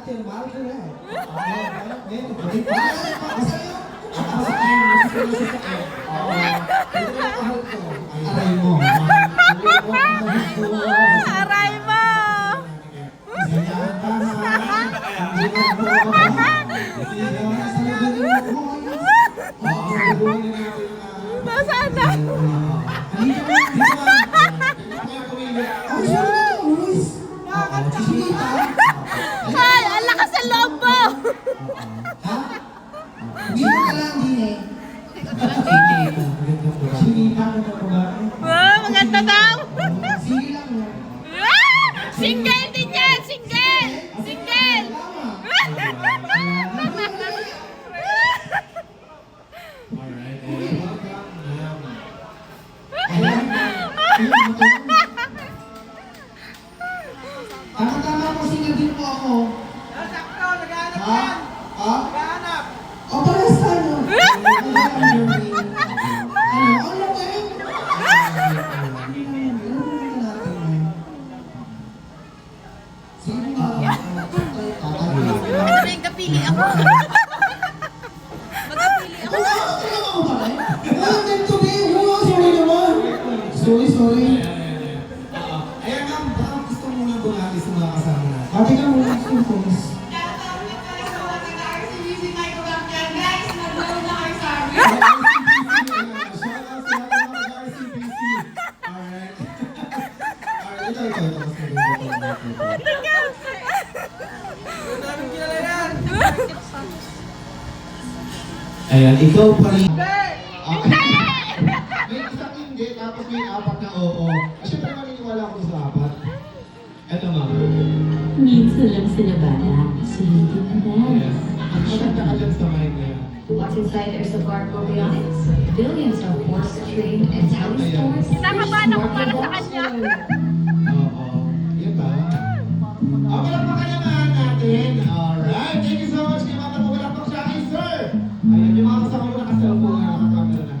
natin, mahal ko na. Pwede pa sa'yo. Ako sa akin, mas sa akin. Pwede na mahal ko. Aray mo. Aray mo! Sayaan ka naman. Hindi na ako mababa. Hindi na ako sa nagulong mo. Gagawin na natin na. Nasaan na? Hindi ka kaya kumili. Oh, sorry, Luis. Nakakachita. Ay, ang lakas ng loob mo! Ha? Hindi ka lang din eh. Sinita ka na babae. Ah, maganda daw! Sige lang yan. Ah! Single din yan! Single! Single! Tama-tama po, single din po ako. Sakto, naghahanap Ha? yan! Ha? Naghahanap! O, pares tayo. Ano? Ano ba yun? Sige nga. May kapili ako. Magkapili ako. Sorry. Ayan nga, baka gusto muna bumati sa mga kasama natin. Ate ka muna, please. Doon namin kilala yan! Ayan, ikaw pa rin. Hindi! May isang hindi, tapos may apat na oo. Siyempre maniniwala ako sa apat. Eto nga. Minsan lang sila bata, sulit na Yes. Ang maganda sa mic na yan. What's inside their cigar probiotics? Billions of horse-trained intelligence. Nakabahan ako para sa kanya. Oo. Yan ba? Palakpakan naman natin. Alright. Thank you so much. Kaya mapapagalapak siya kay sir. Ayan, yung mga kasama mo nakasalpo na nakakamera na.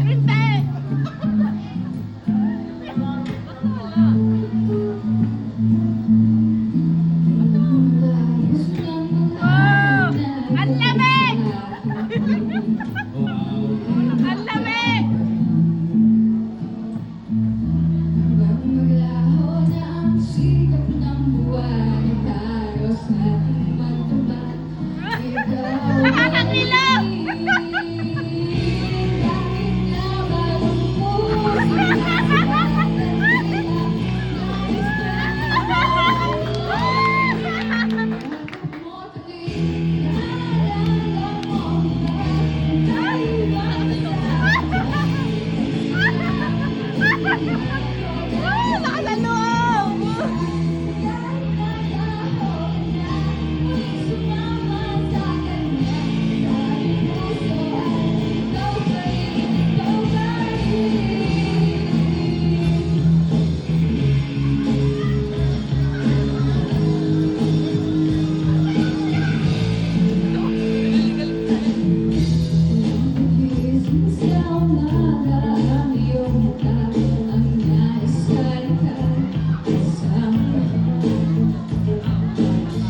Hindi! Oh! Ang lamig! Ang lamig! Nakakakilaw! Lakas ang loob!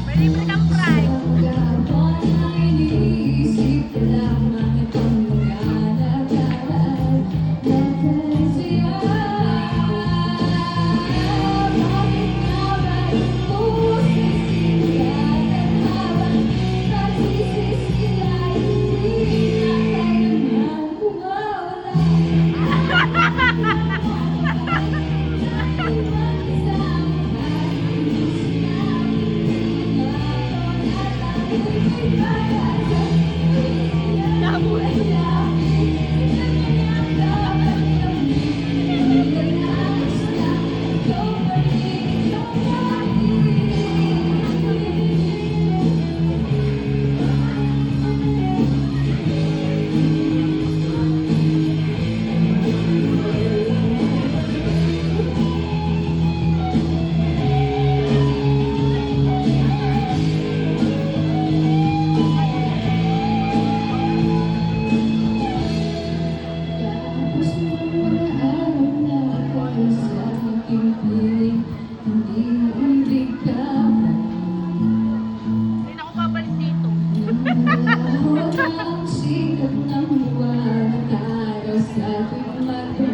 May libre ng pride. Thank you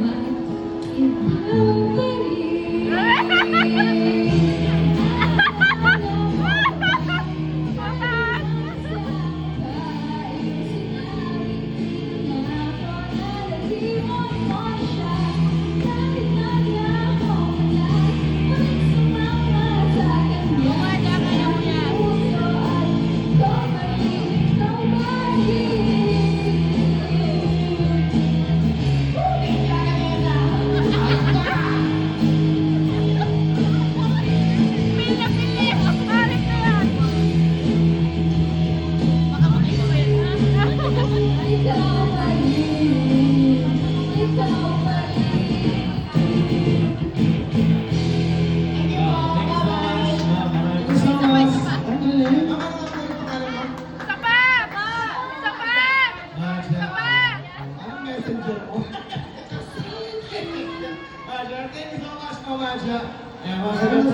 so much. Ang galing. Pangalan mo? Sapat! Sapat! Madja. Sapat! Anong messenger mo? Madja, thank you so much, Madja. Ayan, mga